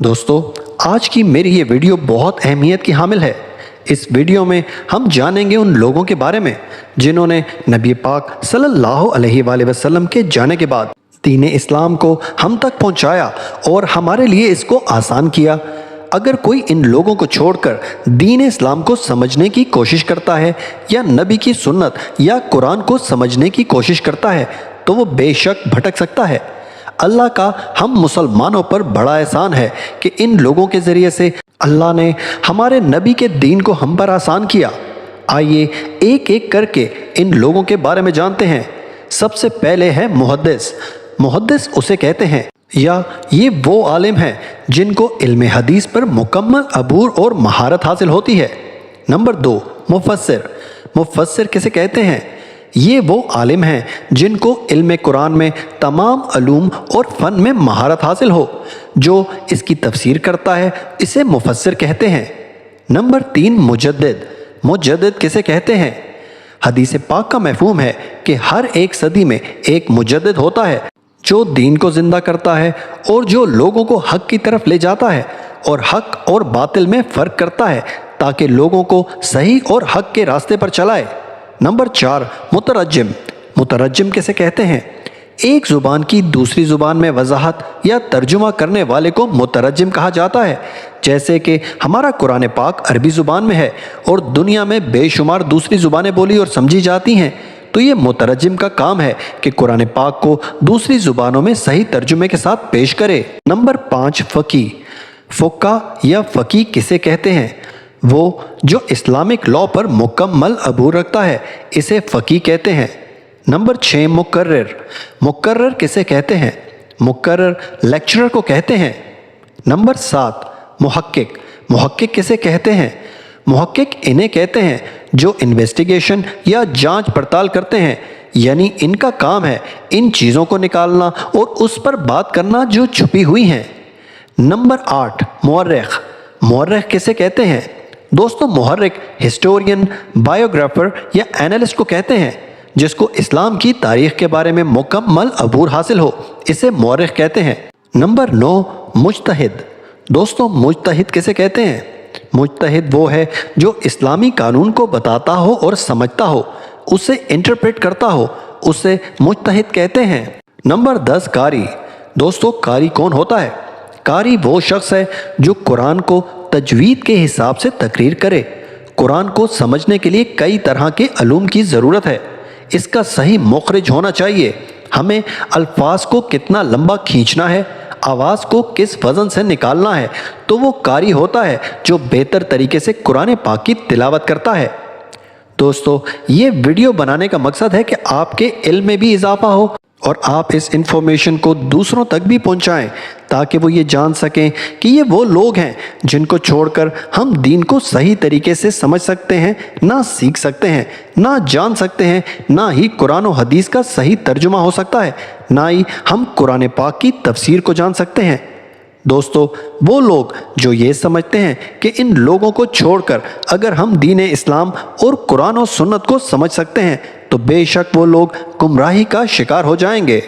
دوستو آج کی میری یہ ویڈیو بہت اہمیت کی حامل ہے۔ اس ویڈیو میں ہم جانیں گے ان لوگوں کے بارے میں جنہوں نے نبی پاک صلی اللہ علیہ وآلہ وسلم کے جانے کے بعد دین اسلام کو ہم تک پہنچایا اور ہمارے لیے اس کو آسان کیا۔ اگر کوئی ان لوگوں کو چھوڑ کر دین اسلام کو سمجھنے کی کوشش کرتا ہے یا نبی کی سنت یا قرآن کو سمجھنے کی کوشش کرتا ہے تو وہ بے شک بھٹک سکتا ہے۔ اللہ کا ہم مسلمانوں پر بڑا احسان ہے کہ ان لوگوں کے ذریعے سے اللہ نے ہمارے نبی کے دین کو ہم پر آسان کیا۔ آئیے ایک ایک کر کے ان لوگوں کے بارے میں جانتے ہیں۔ سب سے پہلے ہے محدث۔ محدث اسے کہتے ہیں یا یہ وہ عالم ہیں جن کو علم حدیث پر مکمل عبور اور مہارت حاصل ہوتی ہے۔ نمبر 2 مفسر۔ مفسر کسے کہتے ہیں؟ یہ وہ عالم ہیں جن کو علم قرآن میں تمام علوم اور فن میں مہارت حاصل ہو، جو اس کی تفسیر کرتا ہے اسے مفسر کہتے ہیں۔ نمبر 3 مجدد۔ مجدد کسے کہتے ہیں؟ حدیث پاک کا مفہوم ہے کہ ہر ایک صدی میں ایک مجدد ہوتا ہے جو دین کو زندہ کرتا ہے اور جو لوگوں کو حق کی طرف لے جاتا ہے اور حق اور باطل میں فرق کرتا ہے تاکہ لوگوں کو صحیح اور حق کے راستے پر چلائے۔ نمبر 4 مترجم۔ مترجم کسے کہتے ہیں؟ ایک زبان کی دوسری زبان میں وضاحت یا ترجمہ کرنے والے کو مترجم کہا جاتا ہے۔ جیسے کہ ہمارا قرآن پاک عربی زبان میں ہے اور دنیا میں بے شمار دوسری زبانیں بولی اور سمجھی جاتی ہیں، تو یہ مترجم کا کام ہے کہ قرآن پاک کو دوسری زبانوں میں صحیح ترجمے کے ساتھ پیش کرے۔ نمبر 5 فقیہ۔ فقہ یا فقیہ کسے کہتے ہیں؟ وہ جو اسلامک لاء پر مکمل عبور رکھتا ہے اسے فقیہ کہتے ہیں۔ نمبر 6 مقرر۔ مقرر کسے کہتے ہیں؟ مقرر لیکچرر کو کہتے ہیں۔ نمبر 7 محقق۔ محقق کسے کہتے ہیں؟ محقق انہیں کہتے ہیں جو انویسٹیگیشن یا جانچ پڑتال کرتے ہیں، یعنی ان کا کام ہے ان چیزوں کو نکالنا اور اس پر بات کرنا جو چھپی ہوئی ہیں۔ نمبر 8 مورخ۔ مورخ کسے کہتے ہیں؟ دوستو محرک ہسٹورین، بائیوگرافر یا اینالسٹ کو کہتے ہیں جس کو اسلام کی تاریخ کے بارے میں مکمل عبور حاصل ہو، اسے مورخ کہتے ہیں۔ نمبر 9 مجتہد۔ دوستو مجتہد کسے کہتے ہیں؟ مجتہد وہ ہے جو اسلامی قانون کو بتاتا ہو اور سمجھتا ہو، اسے انٹرپریٹ کرتا ہو، اسے مجتہد کہتے ہیں۔ نمبر 10 قاری۔ دوستو قاری کون ہوتا ہے؟ قاری وہ شخص ہے جو قرآن کو تجوید کے حساب سے تقریر کرے۔ قرآن کو سمجھنے کے لیے کئی طرح کے علوم کی ضرورت ہے۔ اس کا صحیح مخرج ہونا چاہیے۔ ہمیں الفاظ کو کتنا لمبا کھینچنا ہے، آواز کو کس وزن سے نکالنا ہے، تو وہ قاری ہوتا ہے جو بہتر طریقے سے قرآن پاک کی تلاوت کرتا ہے۔ دوستو یہ ویڈیو بنانے کا مقصد ہے کہ آپ کے علم میں بھی اضافہ ہو اور آپ اس انفارمیشن کو دوسروں تک بھی پہنچائیں تاکہ وہ یہ جان سکیں کہ یہ وہ لوگ ہیں جن کو چھوڑ کر ہم دین کو صحیح طریقے سے سمجھ سکتے ہیں، نہ سیکھ سکتے ہیں، نہ جان سکتے ہیں، نہ ہی قرآن و حدیث کا صحیح ترجمہ ہو سکتا ہے، نہ ہی ہم قرآن پاک کی تفسیر کو جان سکتے ہیں۔ دوستو وہ لوگ جو یہ سمجھتے ہیں کہ ان لوگوں کو چھوڑ کر اگر ہم دین اسلام اور قرآن و سنت کو سمجھ سکتے ہیں تو بے شک وہ لوگ گمراہی کا شکار ہو جائیں گے۔